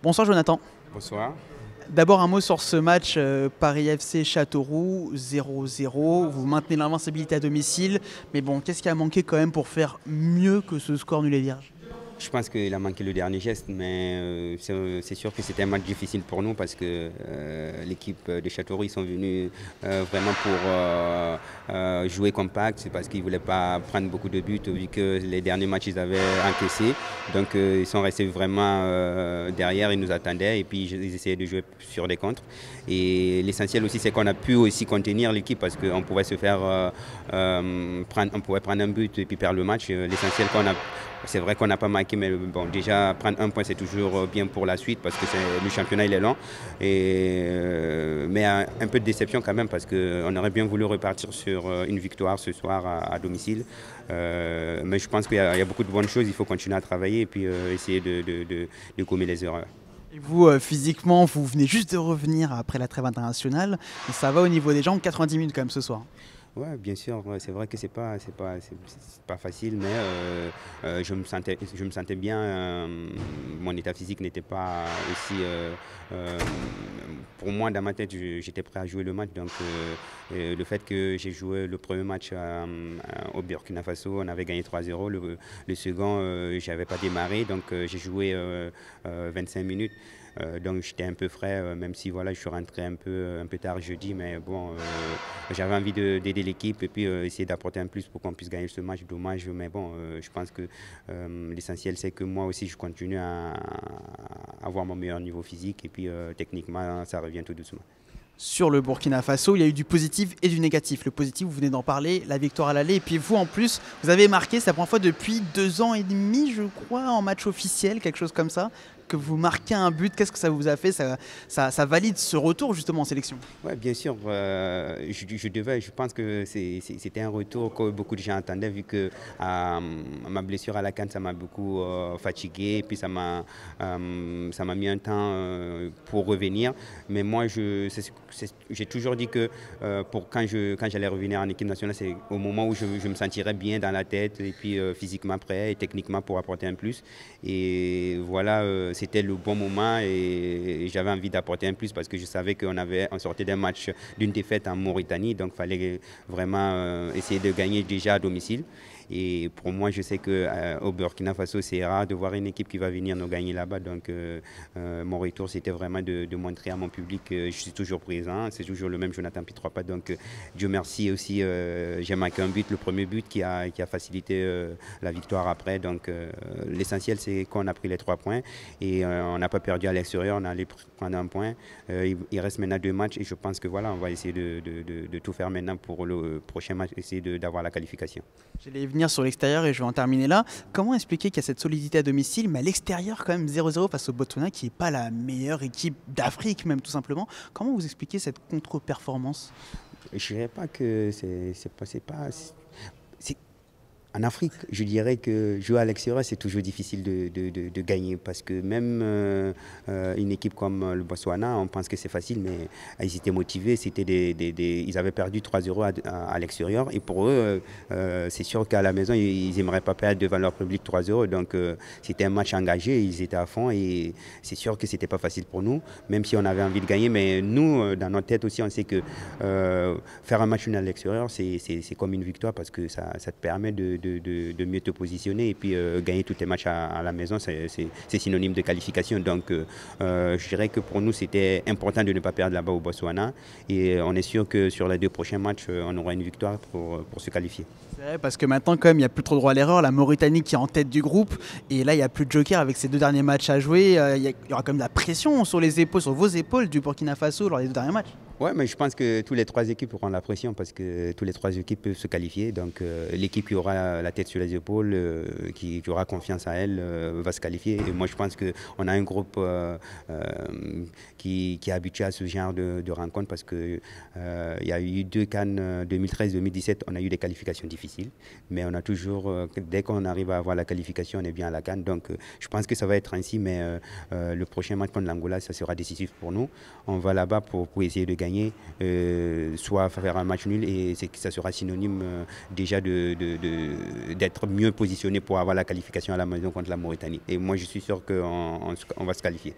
Bonsoir Jonathan. Bonsoir. D'abord un mot sur ce match Paris FC Châteauroux 0-0. Vous maintenez l'invincibilité à domicile, mais bon, qu'est-ce qui a manqué quand même pour faire mieux que ce score nul et vierge? Je pense qu'il a manqué le dernier geste, mais c'est sûr que c'était un match difficile pour nous parce que l'équipe de Châteauroux, ils sont venus vraiment pour jouer compact. C'est parce qu'ils ne voulaient pas prendre beaucoup de buts vu que les derniers matchs, ils avaient encaissé. Donc ils sont restés vraiment derrière, ils nous attendaient et puis ils essayaient de jouer sur des contres. Et l'essentiel aussi, c'est qu'on a pu aussi contenir l'équipe parce qu'on pouvait se faire on pouvait prendre un but et puis perdre le match. L'essentiel qu'on a C'est vrai qu'on n'a pas marqué, mais bon, déjà prendre un point, c'est toujours bien pour la suite parce que le championnat il est long. Mais un peu de déception quand même parce qu'on aurait bien voulu repartir sur une victoire ce soir à domicile. Mais je pense qu'il y a beaucoup de bonnes choses. Il faut continuer à travailler et puis essayer de gommer les erreurs. Et vous, physiquement, vous venez juste de revenir après la trêve internationale. Et ça va au niveau des jambes, 90 minutes quand même ce soir. Oui, bien sûr, ouais, c'est vrai que c'est pas facile, mais je me sentais bien. Mon état physique n'était pas aussi. Pour moi, dans ma tête, j'étais prêt à jouer le match. Donc, le fait que j'ai joué le premier match au Burkina Faso, on avait gagné 3-0. Le second, je n'avais pas démarré, donc j'ai joué 25 minutes. Donc j'étais un peu frais, même si voilà, je suis rentré un peu tard jeudi, mais bon, j'avais envie d'aider l'équipe et puis essayer d'apporter un plus pour qu'on puisse gagner ce match. Dommage, mais bon, je pense que l'essentiel c'est que moi aussi je continue à avoir mon meilleur niveau physique et puis techniquement ça revient tout doucement. Sur le Burkina Faso, il y a eu du positif et du négatif. Le positif, vous venez d'en parler, la victoire à l'aller. Et puis vous, en plus, vous avez marqué, c'est la première fois depuis 2 ans et demi, je crois, en match officiel, quelque chose comme ça, que vous marquez un but. Qu'est-ce que ça vous a fait? Ça valide ce retour justement en sélection. Oui, bien sûr. Je pense que c'était un retour que beaucoup de gens attendaient vu que ma blessure à la canne, ça m'a beaucoup fatigué. Et puis ça m'a mis un temps pour revenir. Mais moi, j'ai toujours dit que quand j'allais revenir en équipe nationale, c'est au moment où je me sentirais bien dans la tête et puis physiquement prêt et techniquement pour apporter un plus. Et voilà, c'était le bon moment et j'avais envie d'apporter un plus parce que je savais on sortait d'un match d'une défaite en Mauritanie, donc il fallait vraiment essayer de gagner déjà à domicile. Et pour moi, je sais qu'au Burkina Faso, c'est rare de voir une équipe qui va venir nous gagner là-bas. Donc, mon retour, c'était vraiment de montrer à mon public que je suis toujours présent. C'est toujours le même Jonathan Pitropa. Donc, Dieu merci aussi, j'ai marqué un but, le premier but qui a facilité la victoire après. Donc, l'essentiel, c'est qu'on a pris les 3 points et on n'a pas perdu à l'extérieur. On a allé prendre un point. Il reste maintenant 2 matchs et je pense que voilà, on va essayer de tout faire maintenant pour le prochain match, essayer d'avoir la qualification. J'allais venir sur l'extérieur et je vais en terminer là. Comment expliquer qu'il y a cette solidité à domicile, mais à l'extérieur quand même 0-0 face au Botswana qui n'est pas la meilleure équipe d'Afrique même tout simplement. Comment vous expliquez cette contre-performance? Je dirais pas que c'est pas. En Afrique, je dirais que jouer à l'extérieur, c'est toujours difficile de gagner parce que même une équipe comme le Botswana, on pense que c'est facile, mais ils étaient motivés. Ils avaient perdu 3-0 à l'extérieur et pour eux, c'est sûr qu'à la maison, ils n'aimeraient pas perdre devant leur public 3-0. Donc, c'était un match engagé, ils étaient à fond et c'est sûr que c'était pas facile pour nous, même si on avait envie de gagner. Mais nous, dans notre tête aussi, on sait que faire un match nul à l'extérieur, c'est comme une victoire parce que ça te permet de mieux te positionner et puis gagner tous tes matchs à la maison, c'est synonyme de qualification. Donc je dirais que pour nous, c'était important de ne pas perdre là-bas au Botswana et on est sûr que sur les 2 prochains matchs, on aura une victoire pour se qualifier. C'est vrai, parce que maintenant, quand même, il n'y a plus trop droit à l'erreur. La Mauritanie qui est en tête du groupe. Et là, il n'y a plus de joker avec ces 2 derniers matchs à jouer. Il y aura quand même de la pression sur les épaules, sur vos épaules du Burkina Faso lors des 2 derniers matchs. Ouais, mais je pense que tous les 3 équipes auront la pression parce que tous les 3 équipes peuvent se qualifier. Donc l'équipe qui aura la tête sur les épaules, qui aura confiance à elle, va se qualifier. Et moi, je pense qu'on a un groupe qui est habitué à ce genre de rencontres parce qu'il y a eu 2 CAN 2013-2017, on a eu des qualifications difficiles. Mais on a toujours, dès qu'on arrive à avoir la qualification, on est bien à la CAN. Donc je pense que ça va être ainsi, mais le prochain match contre l'Angola, ça sera décisif pour nous. On va là-bas pour essayer de gagner. Soit faire un match nul et ça sera synonyme déjà d'être mieux positionné pour avoir la qualification à la maison contre la Mauritanie. Et moi je suis sûr qu'on va se qualifier.